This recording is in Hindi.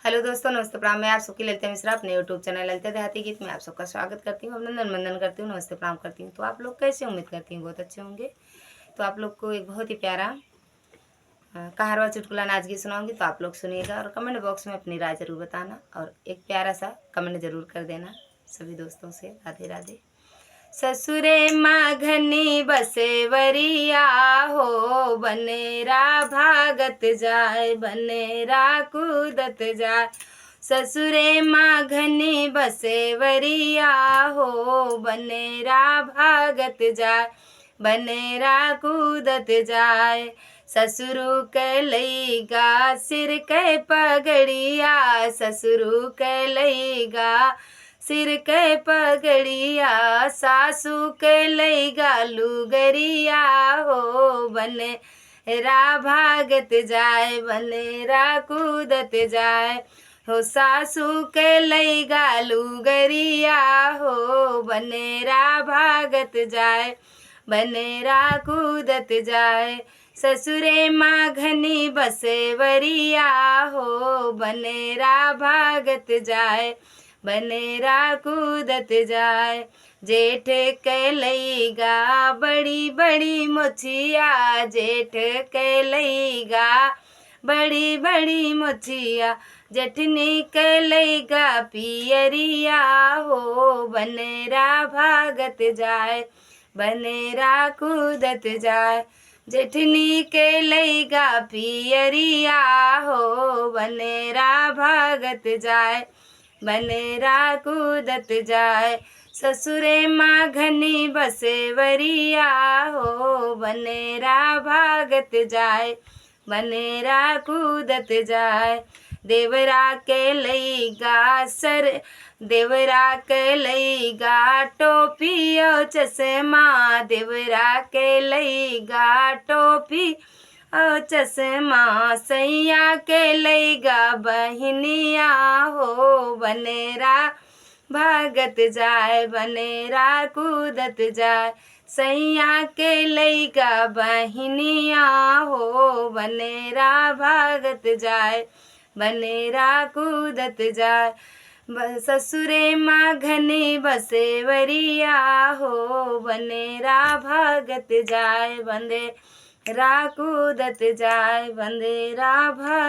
हेलो दोस्तों, नमस्ते प्रणाम। मैं आप सबकी ललिता मिश्रा अपने यूट्यूब चैनल ललिता देहाती गीत में आप सबका स्वागत करती हूँ, अभिनंदन वंदन करती हूँ, नमस्ते प्रणाम करती हूँ। तो आप लोग कैसे, उम्मीद करती हूँ बहुत अच्छे होंगे। तो आप लोग को एक बहुत ही प्यारा कहारवा चुटकुला नाच गीत सुनाऊंगी, तो आप लोग सुनिएगा और कमेंट बॉक्स में अपनी राय जरूर बताना और एक प्यारा सा कमेंट जरूर कर देना सभी दोस्तों से। राधे राधे। ससुरे माघनी बसेवरिया हो, बनेरा भागत जाए, बनेरा कूदत जाए। ससुरे माघनी बसेवरिया हो, बनेरा भागत जाए, बनेरा कूदत जाए। ससुरु के लईगा सिर के पगड़िया, ससुरु के लईगा सिर के पगड़िया, सासू के लईगा लुगरिया हो, बनेरा भागत जाए, बनेरा कूदत जाए। हो सासू के लईगा लुगरिया हो, बनेरा भागत जाए, बनेरा कूदत जाए। ससुरे माघनी बसेवरिया हो, बनेरा भागत जाए, बनेरा कूदत जाए। जेठ के लईगा बड़ी बड़ी मोचिया, जेठ के लईगा बड़ी बड़ी मोचिया, जेठनी के लईगा पियरिया हो, बनेरा भागत जाए, बनेरा कूदत जाए। जेठनी के लईगा पियरिया हो, बनेरा भागत जाए, बनेरा कूदत जाए। ससुरे माघनी बसेवरिया हो, बनेरा भागत जाए, बनेरा कूदत जाए। देवरा के लईगा देवरा के लईगा टोपी और चश्मा, देवरा के लईगा टोपी और चश्मा। सैया के लईगा बहनिया हो, बनेरा भागत जाए, बनेरा कूदत जाए। सैया के लईगा बहनिया हो, बनेरा भागत जाए, बनेरा कूदत जाए। ससुरे माघनी बसेवरिया हो, बनेरा भागत जाए, बनेरा कूदत जाए, बनेरा भाग